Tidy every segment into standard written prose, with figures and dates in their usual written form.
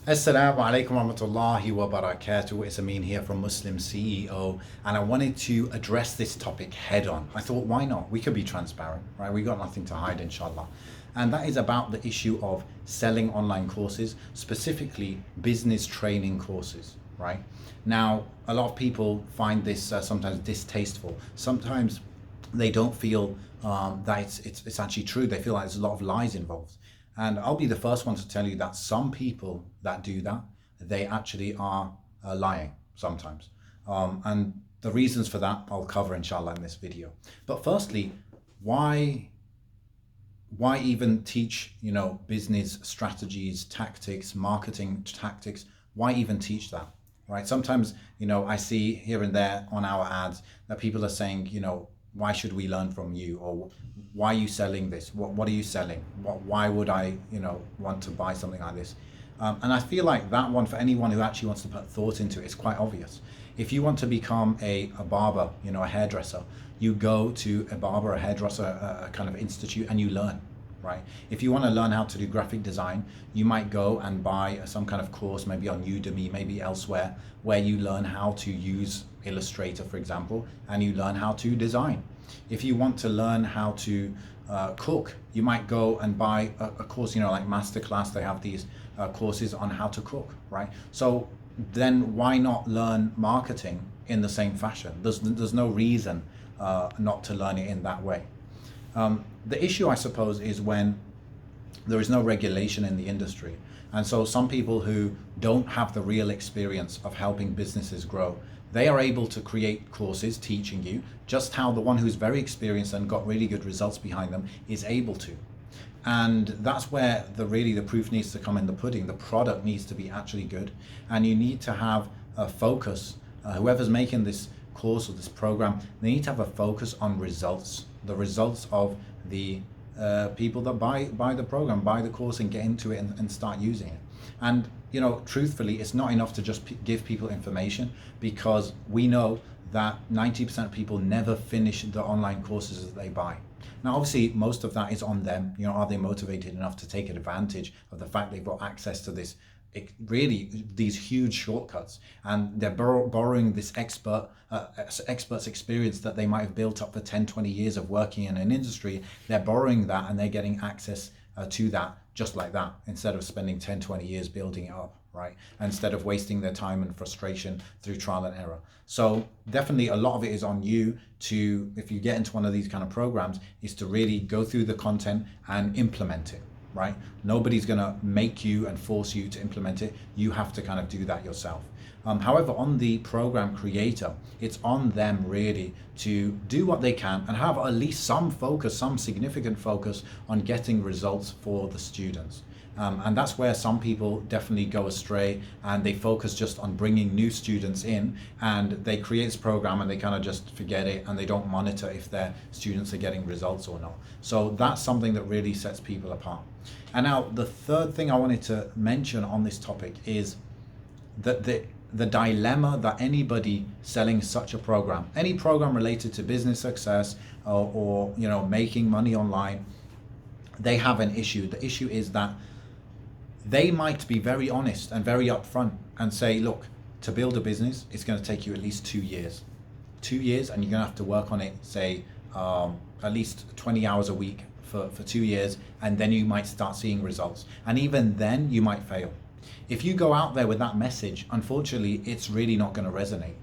Assalamu alaikum warahmatullahi wabarakatuh. It's Ameen here from Muslim CEO, and I wanted to address this topic head on. I thought, why not? We could be transparent, right? We got nothing to hide, inshallah. And that is about the issue of selling online courses, specifically business training courses, right? Now, a lot of people find this sometimes distasteful. Sometimes they don't feel that it's actually true. They feel like there's a lot of lies involved. And I'll be the first one to tell you that some people that do that, they actually are lying sometimes. And the reasons for that I'll cover inshallah in this video. But firstly, why even teach, business strategies, tactics, marketing tactics? Why even teach that? Right? Sometimes, I see here and there on our ads that people are saying, why should we learn from you? Or why are you selling this? What are you selling? Why would I, want to buy something like this? And I feel like that one, for anyone who actually wants to put thought into it, is quite obvious. If you want to become a barber, a hairdresser, you go to a barber, a hairdresser, a kind of institute, and you learn, right? If you want to learn how to do graphic design, you might go and buy some kind of course, maybe on Udemy, maybe elsewhere, where you learn how to use Illustrator, for example, and you learn how to design. If you want to learn how to cook, you might go and buy a course, like Masterclass. They have these courses on how to cook, right? So then why not learn marketing in the same fashion? There's no reason not to learn it in that way. The issue, I suppose, is when there is no regulation in the industry. And so some people who don't have the real experience of helping businesses grow, they are able to create courses teaching you just how the one who's very experienced and got really good results behind them is able to. And that's where the proof needs to come in the pudding. The product needs to be actually good, and you need to have a focus. Whoever's making this course or this program, they need to have a focus on results, the results of the people that buy the program, buy the course and get into it and start using it. And truthfully, it's not enough to just give people information, because we know that 90% of people never finish the online courses that they buy. Now, obviously, most of that is on them. Are they motivated enough to take advantage of the fact they've got access to this, these huge shortcuts, and they're borrowing this expert's experience that they might have built up for 10, 20 years of working in an industry. They're borrowing that and they're getting access to that just like that, instead of spending 10, 20 years building it up, right? Instead of wasting their time and frustration through trial and error. So definitely a lot of it is on you to, if you get into one of these kind of programs, is to really go through the content and implement it, right? Nobody's gonna make you and force you to implement it. You have to kind of do that yourself. However, on the program creator, it's on them really to do what they can and have at least some focus, some significant focus on getting results for the students. And that's where some people definitely go astray, and they focus just on bringing new students in, and they create this program and they kind of just forget it, and they don't monitor if their students are getting results or not. So that's something that really sets people apart. And now the third thing I wanted to mention on this topic is that the dilemma that anybody selling such a program, any program related to business success or making money online, they have an issue. The issue is that they might be very honest and very upfront and say, look, to build a business, it's going to take you at least 2 years. 2 years, and you're going to have to work on it, say, at least 20 hours a week for 2 years, and then you might start seeing results. And even then, you might fail. If you go out there with that message, unfortunately, it's really not going to resonate,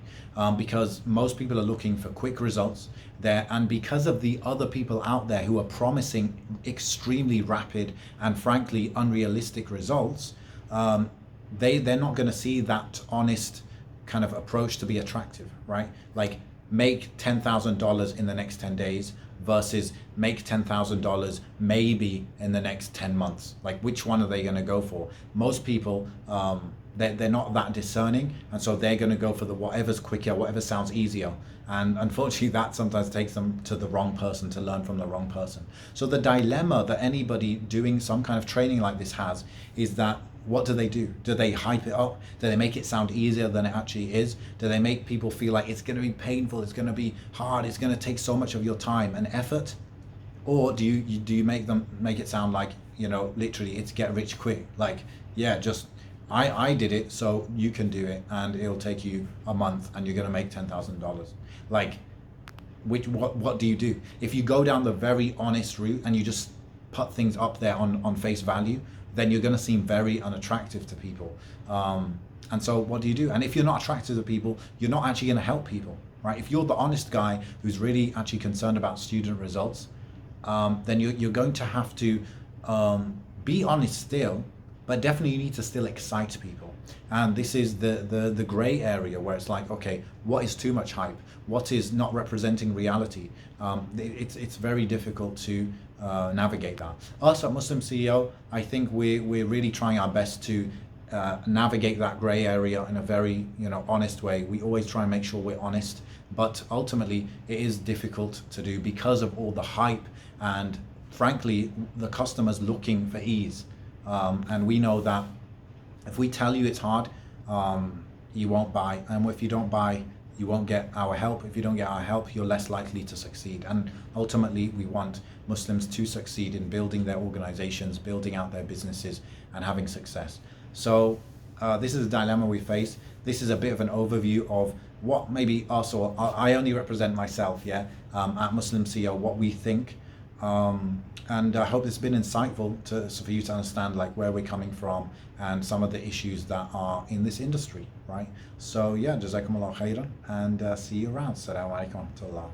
because most people are looking for quick results there. And because of the other people out there who are promising extremely rapid and frankly unrealistic results, they're not going to see that honest kind of approach to be attractive, right? Like, make $10,000 in the next 10 days versus make $10,000 maybe in the next 10 months. Like, which one are they going to go for? Most people, they're not that discerning, and so they're going to go for the whatever's quicker, whatever sounds easier. And unfortunately, that sometimes takes them to the wrong person, to learn from the wrong person. So the dilemma that anybody doing some kind of training like this has is that, what do? Do they hype it up? Do they make it sound easier than it actually is? Do they make people feel like it's going to be painful, it's going to be hard, it's going to take so much of your time and effort? Or do you make it sound like, literally it's get rich quick? Like, yeah, just I did it, so you can do it, and it'll take you a month, and you're gonna make $10,000. Like, what do you do if you go down the very honest route and you just put things up there on face value? Then you're gonna seem very unattractive to people. And so what do you do? And if you're not attractive to people, you're not actually gonna help people, right? If you're the honest guy who's really actually concerned about student results, then you're going to have to be honest still, but definitely you need to still excite people. And this is the gray area where it's like, okay, what is too much hype? What is not representing reality? It's very difficult to navigate that. Us at Muslim CEO, I think we're really trying our best to navigate that gray area in a very honest way. We always try and make sure we're honest, but ultimately it is difficult to do because of all the hype and frankly the customers looking for ease. And we know that if we tell you it's hard, you won't buy, and if you don't buy, you won't get our help. If you don't get our help, you're less likely to succeed. And ultimately we want Muslims to succeed in building their organizations, building out their businesses, and having success. So this is a dilemma we face. This is a bit of an overview of what maybe us, or I only represent myself, yeah, at Muslim CEO, what we think. And I hope it's been insightful for you to understand like where we're coming from and some of the issues that are in this industry, right? So yeah, jazakumullah khairan, and see you around. Assalamu alaikum wa rahmatullah.